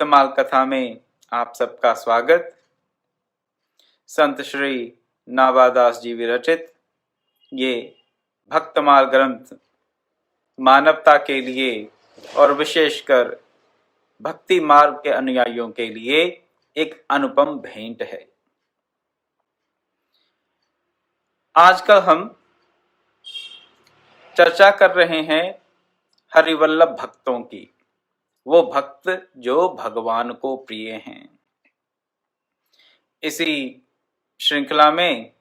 भक्तमाल कथा में आप सबका स्वागत। संत श्री नाभादास जी विरचित ये भक्तमाल ग्रंथ मानवता के लिए और विशेषकर भक्ति मार्ग के अनुयायियों के लिए एक अनुपम भेंट है। आजकल हम चर्चा कर रहे हैं हरिवल्लभ भक्तों की, वो भक्त जो भगवान को प्रिय हैं। इसी श्रृंखला में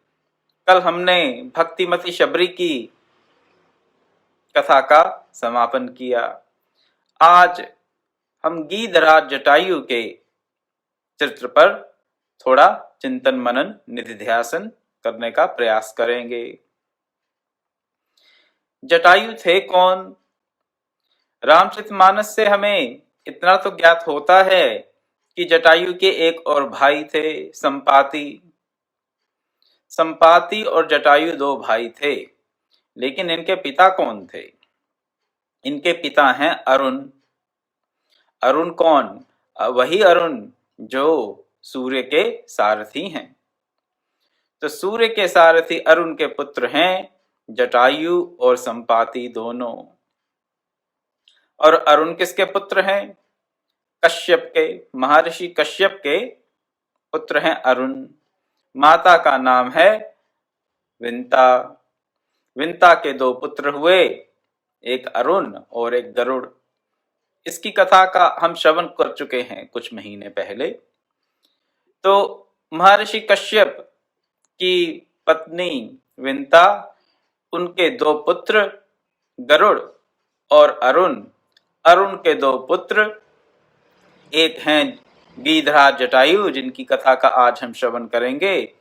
कल हमने भक्तिमती शबरी की कथा का समापन किया। आज हम गीधराज जटायु के चरित्र पर थोड़ा चिंतन मनन निधिध्यासन करने का प्रयास करेंगे। जटायु थे कौन? रामचरितमानस से हमें इतना तो ज्ञात होता है कि जटायु के एक और भाई थे, संपाति। संपाति और जटायु दो भाई थे, लेकिन इनके पिता कौन थे? इनके पिता हैं अरुण। अरुण कौन? वही अरुण जो सूर्य के सारथी हैं। तो सूर्य के सारथी अरुण के पुत्र हैं जटायु और संपाति दोनों। और अरुण किसके पुत्र हैं? कश्यप के, महर्षि कश्यप के पुत्र हैं अरुण। माता का नाम है विंता। विंता के दो पुत्र हुए, एक अरुण और एक गरुड़। इसकी कथा का हम श्रवण कर चुके हैं कुछ महीने पहले। तो महर्षि कश्यप की पत्नी विंता, उनके दो पुत्र गरुड़ और अरुण। अरुण के दो पुत्र, एक हैं गीधराज जटायु जिनकी कथा का आज हम श्रवण करेंगे,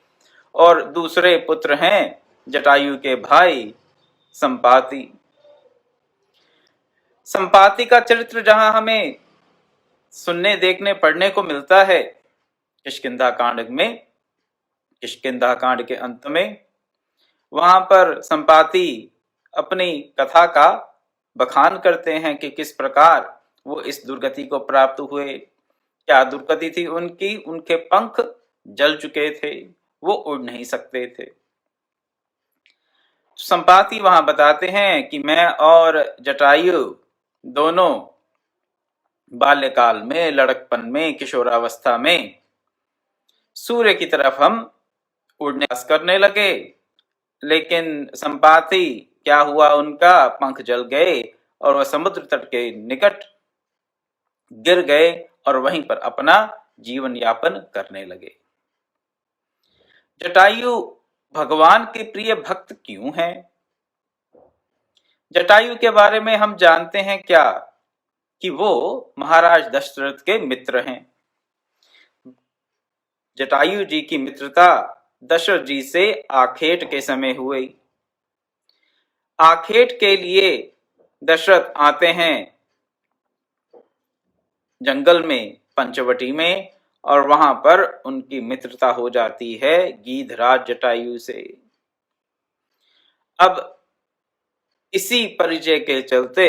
और दूसरे पुत्र हैं जटायु के भाई संपाति। संपाति का चरित्र जहां हमें सुनने देखने पढ़ने को मिलता है किष्किंधा कांड में, किष्किंधा कांड के अंत में, वहां पर संपाति अपनी कथा का बखान करते हैं कि किस प्रकार वो इस दुर्गति को प्राप्त हुए। क्या दुर्गति थी उनकी? उनके पंख जल चुके थे, वो उड़ नहीं सकते थे। संपाति वहां बताते हैं कि मैं और जटायु दोनों बाल्यकाल में, लड़कपन में, किशोरावस्था में सूर्य की तरफ हम उड़ने करने लगे, लेकिन संपाति क्या हुआ, उनका पंख जल गए और वह समुद्र तट के निकट गिर गए और वहीं पर अपना जीवन यापन करने लगे। जटायु भगवान के प्रिय भक्त क्यों हैं? जटायु के बारे में हम जानते हैं क्या? कि वो महाराज दशरथ के मित्र हैं। जटायु जी की मित्रता दशरथ जी से आखेट के समय हुई। आखेट के लिए दशरथ आते हैं जंगल में, पंचवटी में, और वहां पर उनकी मित्रता हो जाती है गीधराज जटायु से। अब इसी परिचय के चलते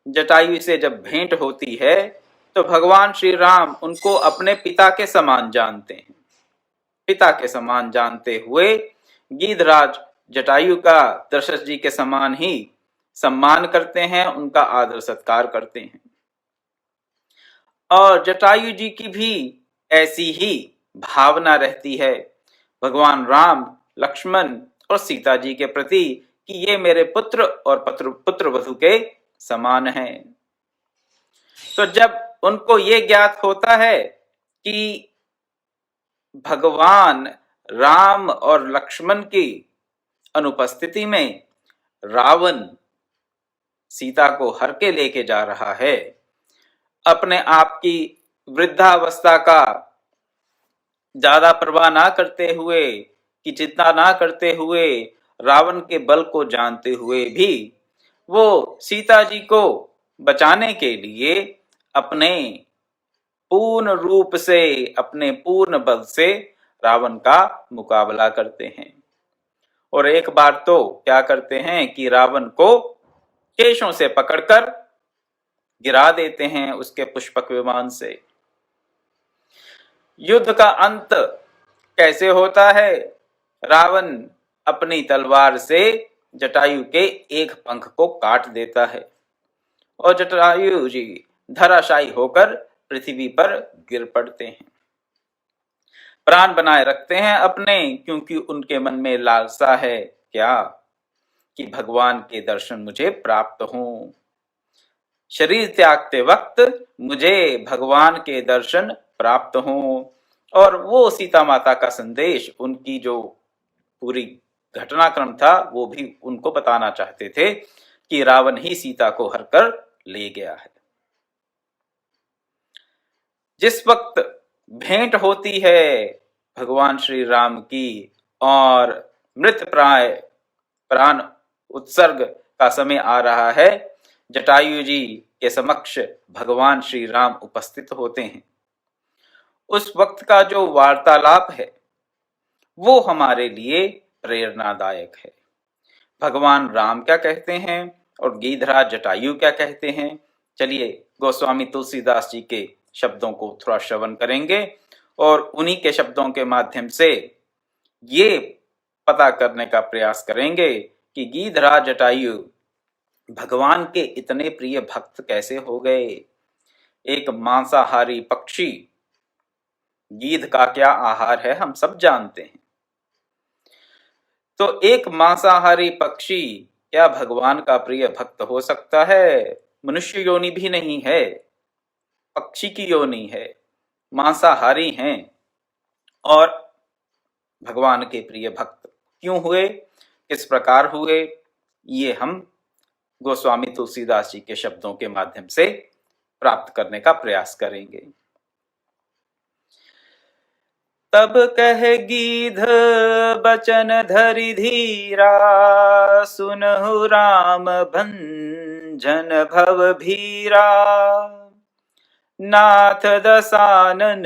जटायु से जब भेंट होती है तो भगवान श्री राम उनको अपने पिता के समान जानते हैं। पिता के समान जानते हुए गीधराज जटायु का दशरथ जी के समान ही सम्मान करते हैं, उनका आदर सत्कार करते हैं। और जटायु जी की भी ऐसी ही भावना रहती है भगवान राम, लक्ष्मण और सीता जी के प्रति कि ये मेरे पुत्र और पुत्र वधु के समान हैं। तो जब उनको ये ज्ञात होता है कि भगवान राम और लक्ष्मण की अनुपस्थिति में रावण सीता को हर के लेके जा रहा है, अपने आप की वृद्धावस्था का ज्यादा परवाह ना करते हुए, कि चिंता ना करते हुए, रावण के बल को जानते हुए भी वो सीता जी को बचाने के लिए अपने पूर्ण रूप से, अपने पूर्ण बल से रावण का मुकाबला करते हैं। और एक बार तो क्या करते हैं कि रावण को केशों से पकड़कर गिरा देते हैं उसके पुष्पक विमान से। युद्ध का अंत कैसे होता है? रावण अपनी तलवार से जटायु के एक पंख को काट देता है और जटायु जी धराशायी होकर पृथ्वी पर गिर पड़ते हैं। प्राण बनाए रखते हैं अपने, क्योंकि उनके मन में लालसा है क्या कि भगवान के दर्शन मुझे प्राप्त हों। शरीर त्यागते वक्त मुझे भगवान के दर्शन प्राप्त हों। और वो सीता माता का संदेश, उनकी जो पूरी घटनाक्रम था, वो भी उनको बताना चाहते थे कि रावण ही सीता को हर कर ले गया है। जिस वक्त भेंट होती है भगवान श्री राम की और मृत प्राय प्राण उत्सर्ग का समय आ रहा है, जटायु जी के समक्ष भगवान श्री राम उपस्थित होते हैं। उस वक्त का जो वार्तालाप है वो हमारे लिए प्रेरणादायक है। भगवान राम क्या कहते हैं और गीधराज जटायु क्या कहते हैं, चलिए गोस्वामी तुलसीदास जी के शब्दों को थोड़ा श्रवण करेंगे और उन्हीं के शब्दों के माध्यम से ये पता करने का प्रयास करेंगे कि गीधराज जटायु भगवान के इतने प्रिय भक्त कैसे हो गए। एक मांसाहारी पक्षी, गीध का क्या आहार है हम सब जानते हैं, तो एक मांसाहारी पक्षी क्या भगवान का प्रिय भक्त हो सकता है? मनुष्य योनि भी नहीं है, पक्षी की योनि है, मांसाहारी हैं और भगवान के प्रिय भक्त क्यों हुए, किस प्रकार हुए, ये हम गोस्वामी तुलसीदास जी के शब्दों के माध्यम से प्राप्त करने का प्रयास करेंगे। तब कह गीध बचन धरि धीरा, सुनहु राम भंजन भव भीरा। नाथ दसानन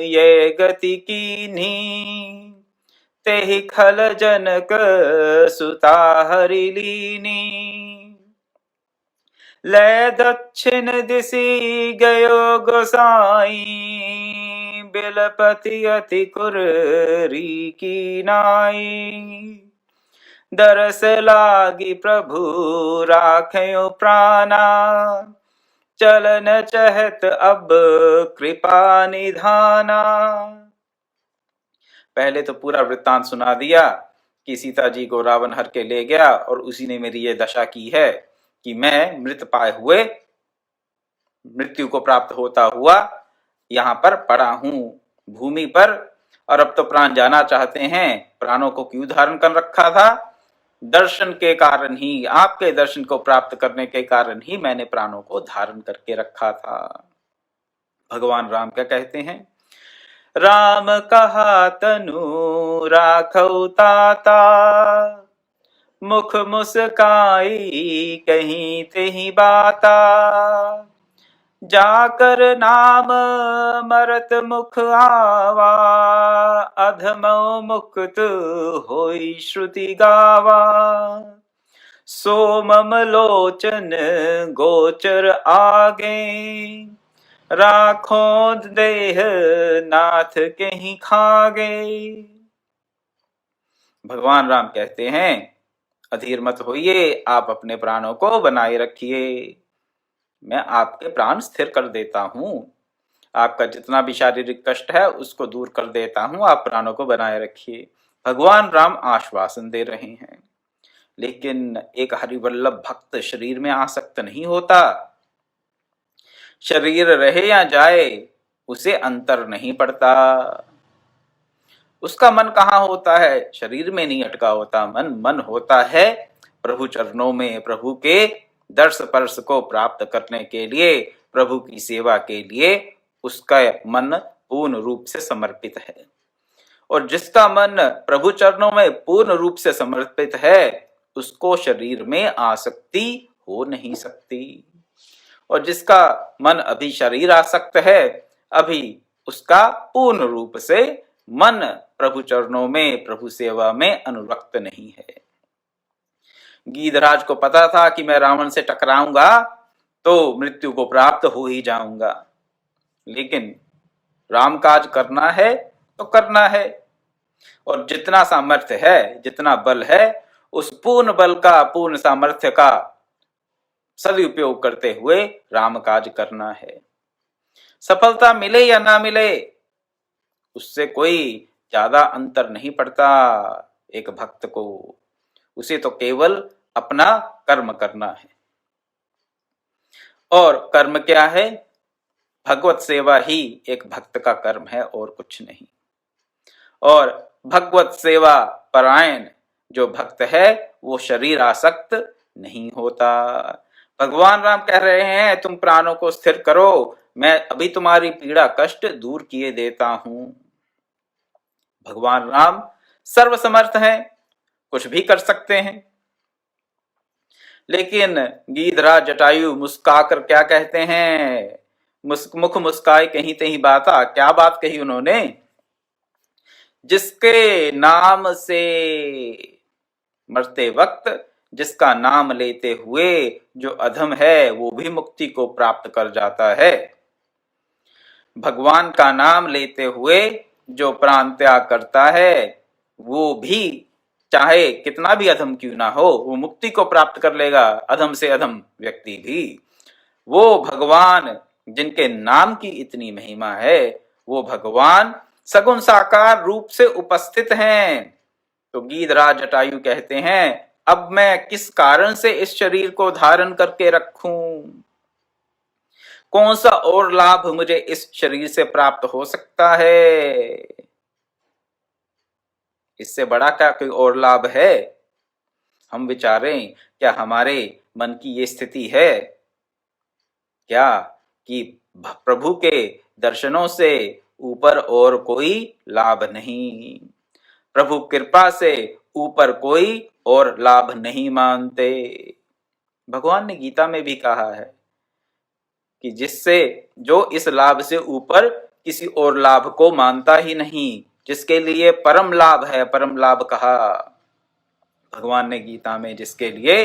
ये गति कीन्ही, तेहि खल जनक सुता हरि लीनी। ले दक्षिण दिशि गयो गोसाई, बिलपति अति कुरी की नाई। दरस लागी प्रभु राख्यो प्राणा, चलन चहत अब कृपा निधाना। पहले तो पूरा वृत्तांत सुना दिया कि सीता जी को रावण हर के ले गया और उसी ने मेरी ये दशा की है कि मैं मृत पाए हुए, मृत्यु को प्राप्त होता हुआ यहाँ पर पड़ा हूं भूमि पर, और अब तो प्राण जाना चाहते हैं। प्राणों को क्यों धारण कर रखा था? दर्शन के कारण ही, आपके दर्शन को प्राप्त करने के कारण ही मैंने प्राणों को धारण करके रखा था। भगवान राम क्या कहते हैं? राम कहा तनु राखौ ताता, मुख मुस्काई कहीं तेहि बाता। जाकर नाम मरत मुख आवा, अधमो मुक्त होई श्रुति गावा। सो मम लोचन गोचर आगे, राखो देह नाथ कहीं खागे। भगवान राम कहते हैं अधीर मत होइए, आप अपने प्राणों को बनाए रखिए, मैं आपके प्राण स्थिर कर देता हूं। आपका जितना भी शारीरिक कष्ट है उसको दूर कर देता हूं, आप प्राणों को बनाए रखिए। भगवान राम आश्वासन दे रहे हैं, लेकिन एक हरिवल्लभ भक्त शरीर में आसक्त नहीं होता। शरीर रहे या जाए उसे अंतर नहीं पड़ता। उसका मन कहाँ होता है? शरीर में नहीं अटका होता मन, मन होता है प्रभु चरणों में, प्रभु के दर्श स्पर्श को प्राप्त करने के लिए, प्रभु की सेवा के लिए उसका मन पूर्ण रूप से समर्पित है। और जिसका मन प्रभु चरणों में पूर्ण रूप से समर्पित है उसको शरीर में आसक्ति हो नहीं सकती। और जिसका मन अभी शरीर आसक्त है, अभी उसका पूर्ण रूप से मन प्रभु चरणों में, प्रभु सेवा में अनुरक्त नहीं है। गीधराज को पता था कि मैं रावण से टकराऊंगा तो मृत्यु को प्राप्त हो ही जाऊंगा। लेकिन राम काज करना है तो करना है, और जितना सामर्थ्य है, जितना बल है, उस पूर्ण बल का, पूर्ण सामर्थ्य का सदुपयोग करते हुए राम काज करना है। सफलता मिले या ना मिले, उससे कोई ज्यादा अंतर नहीं पड़ता एक भक्त को। उसे तो केवल अपना कर्म करना है। और कर्म क्या है? भगवत सेवा ही एक भक्त का कर्म है और कुछ नहीं। और भगवत सेवा परायण जो भक्त है वो शरीर आसक्त नहीं होता। भगवान राम कह रहे हैं, तुम प्राणों को स्थिर करो, मैं अभी तुम्हारी पीड़ा कष्ट दूर किए देता हूं। भगवान राम सर्वसमर्थ हैं, कुछ भी कर सकते हैं। लेकिन गीधराज जटायु मुस्काकर क्या कहते हैं? मुख मुस्काए कहीं तहीं बाता। क्या बात कही उन्होंने? जिसके नाम से मरते वक्त, जिसका नाम लेते हुए जो अधम है वो भी मुक्ति को प्राप्त कर जाता है। भगवान का नाम लेते हुए जो प्राण त्याग करता है वो भी चाहे कितना भी अधम क्यों ना हो, वो मुक्ति को प्राप्त कर लेगा। अधम से अधम व्यक्ति भी। वो भगवान जिनके नाम की इतनी महिमा है, वो भगवान सगुण साकार रूप से उपस्थित हैं। तो गीधराज जटायु कहते हैं, अब मैं किस कारण से इस शरीर को धारण करके रखूं? कौन सा और लाभ मुझे इस शरीर से प्राप्त हो सकता है? इससे बड़ा क्या कोई और लाभ है? हम विचारें, क्या हमारे मन की ये स्थिति है क्या कि प्रभु के दर्शनों से ऊपर और कोई लाभ नहीं, प्रभु कृपा से ऊपर कोई और लाभ नहीं मानते। भगवान ने गीता में भी कहा है कि जिससे जो इस लाभ से ऊपर किसी और लाभ को मानता ही नहीं, जिसके लिए परम लाभ है, परम लाभ कहा भगवान ने गीता में, जिसके लिए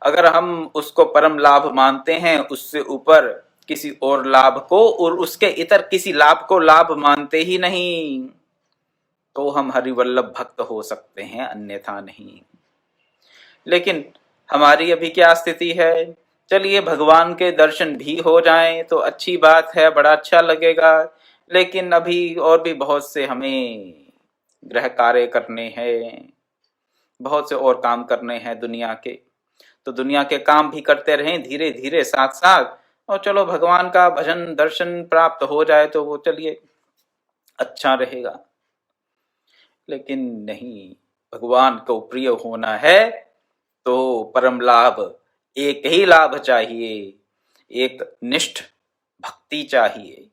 अगर हम उसको परम लाभ मानते हैं, उससे ऊपर किसी और लाभ को और उसके इतर किसी लाभ को लाभ मानते ही नहीं, तो हम हरिवल्लभ भक्त हो सकते हैं, अन्यथा नहीं। लेकिन हमारी अभी क्या स्थिति है? चलिए भगवान के दर्शन भी हो जाएं तो अच्छी बात है, बड़ा अच्छा लगेगा, लेकिन अभी और भी बहुत से हमें गृह कार्य करने हैं, बहुत से और काम करने हैं दुनिया के। तो दुनिया के काम भी करते रहें धीरे धीरे साथ साथ, और चलो भगवान का भजन दर्शन प्राप्त हो जाए तो वो चलिए अच्छा रहेगा। लेकिन नहीं, भगवान को प्रिय होना है तो परम लाभ, एक ही लाभ चाहिए, एक निष्ठ भक्ति चाहिए,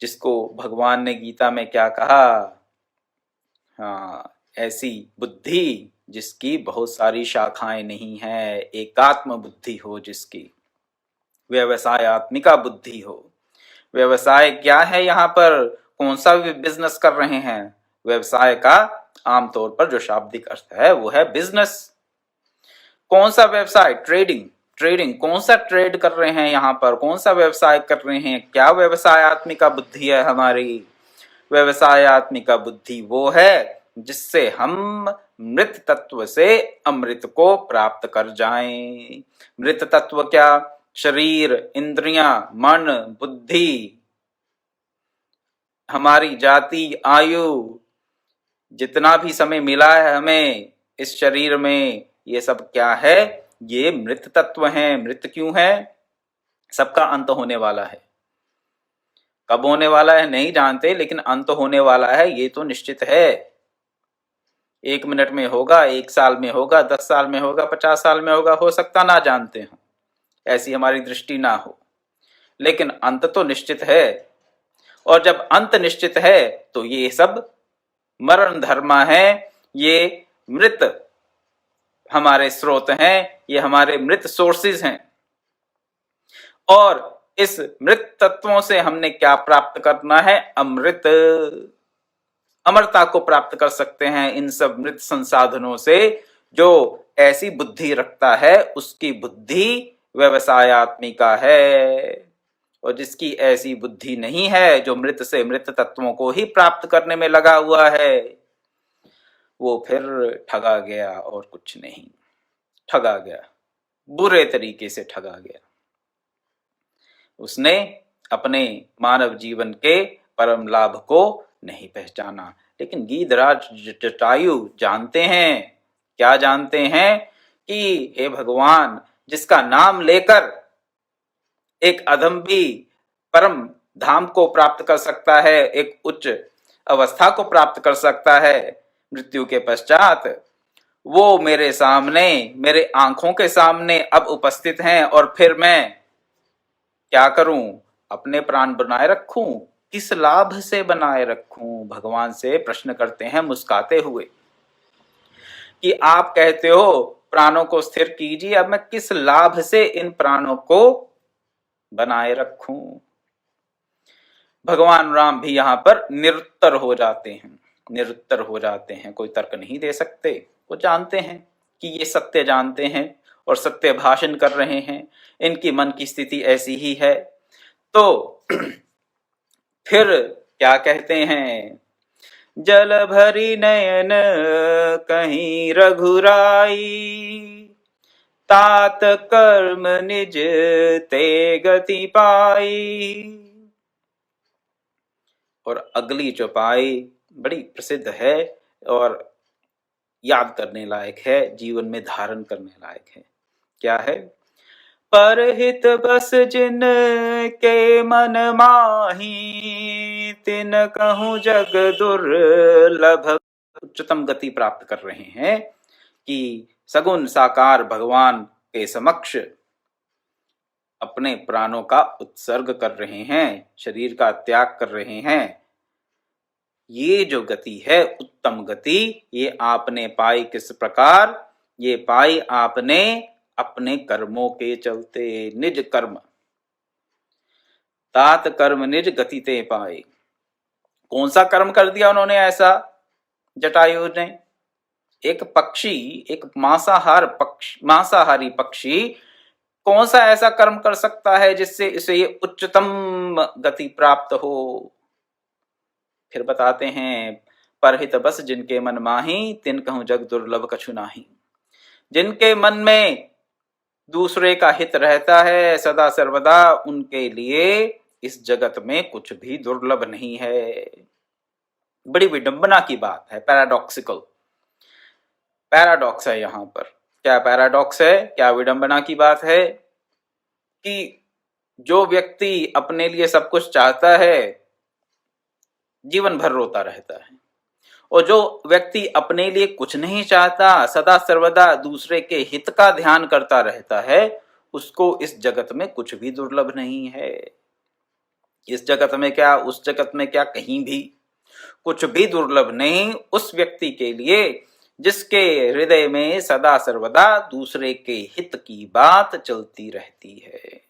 जिसको भगवान ने गीता में क्या कहा? हाँ, ऐसी बुद्धि जिसकी बहुत सारी शाखाएं नहीं है, एकात्म बुद्धि हो जिसकी, व्यवसायत्मिका बुद्धि हो। व्यवसाय क्या है? यहाँ पर कौन सा बिजनेस कर रहे हैं? व्यवसाय का आमतौर पर जो शाब्दिक अर्थ है वो है बिजनेस। कौन सा व्यवसाय? ट्रेडिंग। ट्रेडिंग, कौन सा ट्रेड कर रहे हैं यहाँ पर? कौन सा व्यवसाय कर रहे हैं? क्या व्यवसायत्मिका बुद्धि है हमारी? व्यवसायत्मिका बुद्धि वो है जिससे हम मृत तत्व से अमृत को प्राप्त कर जाएं। मृत तत्व क्या? शरीर, इंद्रियां, मन, बुद्धि, हमारी जाति, आयु, जितना भी समय मिला है हमें इस शरीर में, ये सब क्या है? ये मृत तत्व हैं। मृत क्यों है? सबका अंत होने वाला है। कब होने वाला है नहीं जानते, लेकिन अंत होने वाला है ये तो निश्चित है। 1 मिनट में होगा, 1 साल में होगा, 10 साल में होगा, 50 साल में होगा, हो सकता ना जानते हो, ऐसी हमारी दृष्टि ना हो, लेकिन अंत तो निश्चित है। और जब अंत निश्चित है तो ये सब मरण धर्मा है, ये मृत हमारे स्रोत हैं, ये हमारे मृत सोर्सेज हैं। और इस मृत तत्वों से हमने क्या प्राप्त करना है? अमृत, अमरता को प्राप्त कर सकते हैं इन सब मृत संसाधनों से। जो ऐसी बुद्धि रखता है उसकी बुद्धि व्यवसायात्मिका है, और जिसकी ऐसी बुद्धि नहीं है, जो मृत से मृत तत्वों को ही प्राप्त करने में लगा हुआ है, वो फिर ठगा गया और कुछ नहीं। ठगा गया, बुरे तरीके से ठगा गया। उसने अपने मानव जीवन के परम लाभ को नहीं पहचाना। लेकिन गीधराज जटायु जानते हैं, क्या जानते हैं? कि हे भगवान, जिसका नाम लेकर एक अधम भी परम धाम को प्राप्त कर सकता है, एक उच्च अवस्था को प्राप्त कर सकता है मृत्यु के पश्चात, वो मेरे सामने, मेरे आंखों के सामने अब उपस्थित हैं, और फिर मैं क्या करूं? अपने प्राण बनाए रखूं? किस लाभ से बनाए रखूं? भगवान से प्रश्न करते हैं मुस्काते हुए कि आप कहते हो प्राणों को स्थिर कीजिए, अब मैं किस लाभ से इन प्राणों को बनाए रखूं? भगवान राम भी यहां पर निरुत्तर हो जाते हैं, निरुत्तर हो जाते हैं, कोई तर्क नहीं दे सकते। वो जानते हैं कि ये सत्य जानते हैं और सत्य भाषण कर रहे हैं, इनकी मन की स्थिति ऐसी ही है। तो फिर क्या कहते हैं? जल भरी नयन कहीं रघुराई, तात कर्म निज ते गति पाई। और अगली चौपाई बड़ी प्रसिद्ध है और याद करने लायक है, जीवन में धारण करने लायक है। क्या है? परहित बस जिन के मन माही, तिन कहूं जग दुर्लभ। उच्चतम गति प्राप्त कर रहे हैं कि सगुण साकार भगवान के समक्ष अपने प्राणों का उत्सर्ग कर रहे हैं, शरीर का त्याग कर रहे हैं। ये जो गति है उत्तम गति, ये आपने पाई किस प्रकार? ये पाई आपने अपने कर्मों के चलते, निज कर्म। तात कर्म निज गति ते पाए। कौन सा कर्म कर दिया उन्होंने ऐसा? जटायु ने एक पक्षी, एक मांसाहारी पक्षी कौन सा ऐसा कर्म कर सकता है जिससे इसे ये उच्चतम गति प्राप्त हो? फिर बताते हैं, परहित बस जिनके मन माही, तिन कहूं जग दुर्लभ कछु नाही। जिनके मन में दूसरे का हित रहता है सदा सर्वदा, उनके लिए इस जगत में कुछ भी दुर्लभ नहीं है। बड़ी विडंबना की बात है, पैराडॉक्सिकल, पैराडॉक्स है यहां पर। क्या पैराडॉक्स है, क्या विडंबना की बात है? कि जो व्यक्ति अपने लिए सब कुछ चाहता है, जीवन भर रोता रहता है, और जो व्यक्ति अपने लिए कुछ नहीं चाहता, सदा सर्वदा दूसरे के हित का ध्यान करता रहता है, उसको इस जगत में कुछ भी दुर्लभ नहीं है। इस जगत में क्या, उस जगत में क्या, कहीं भी कुछ भी दुर्लभ नहीं उस व्यक्ति के लिए जिसके हृदय में सदा सर्वदा दूसरे के हित की बात चलती रहती है,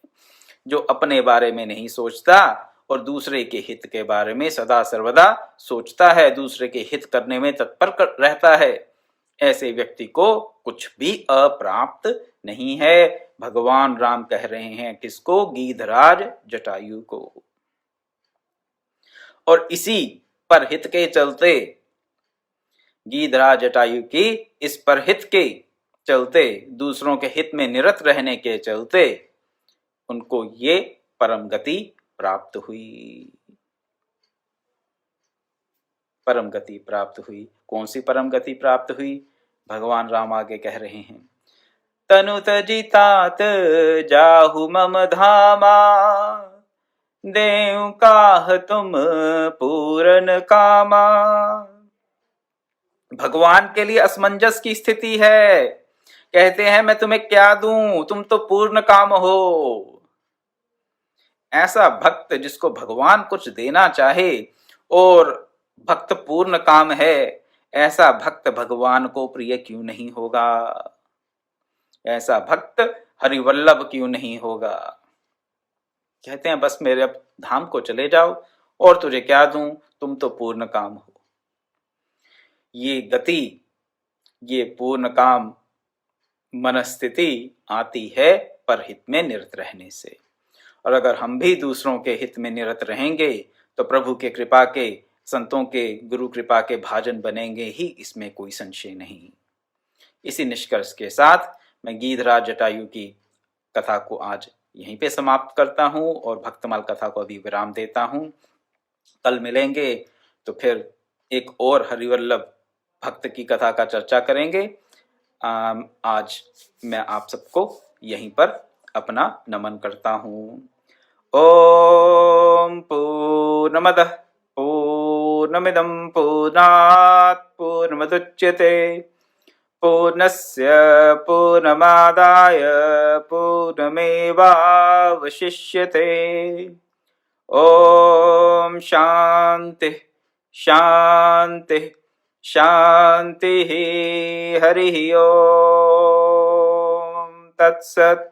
जो अपने बारे में नहीं सोचता और दूसरे के हित के बारे में सदा सर्वदा सोचता है, दूसरे के हित करने में तत्पर रहता है। ऐसे व्यक्ति को कुछ भी अप्राप्त नहीं है। भगवान राम कह रहे हैं किसको? गीधराज जटायु को। और इसी परहित के चलते, गीधराज जटायु की इस परहित के चलते, दूसरों के हित में निरत रहने के चलते, उनको ये परम गति प्राप्त हुई। परम गति प्राप्त हुई। कौन सी परम गति प्राप्त हुई? भगवान राम आगे कह रहे हैं, तनु तजि तात जाहु मम धामा, देउ काह तुम पूरन कामा। भगवान के लिए असमंजस की स्थिति है। कहते हैं मैं तुम्हें क्या दूं, तुम तो पूर्ण काम हो। ऐसा भक्त जिसको भगवान कुछ देना चाहे और भक्त पूर्ण काम है, ऐसा भक्त भगवान को प्रिय क्यों नहीं होगा? ऐसा भक्त हरिवल्लभ क्यों नहीं होगा? कहते हैं बस मेरे अब धाम को चले जाओ और तुझे क्या दूं, तुम तो पूर्ण काम हो। ये गति, ये पूर्ण काम मनस्थिति आती है पर हित में निरत रहने से। और अगर हम भी दूसरों के हित में निरत रहेंगे तो प्रभु के कृपा के, संतों के, गुरु कृपा के भाजन बनेंगे ही, इसमें कोई संशय नहीं। इसी निष्कर्ष के साथ मैं गीधराज जटायु की कथा को आज यहीं पे समाप्त करता हूँ और भक्तमाल कथा को अभी विराम देता हूँ। कल मिलेंगे तो फिर एक और हरिवल्लभ भक्त की कथा का चर्चा करेंगे। आज मैं आप सबको यहीं पर अपना नमन करता हूँ। ओम पूर्णमदः पूर्णमिदं पूर्णात् पूर्णमुदच्यते पूर्णस्य पूर्णमादाय पूर्णमेवावशिष्यते। ओम शांति शांति शांति। हरि ओम तत्सत्।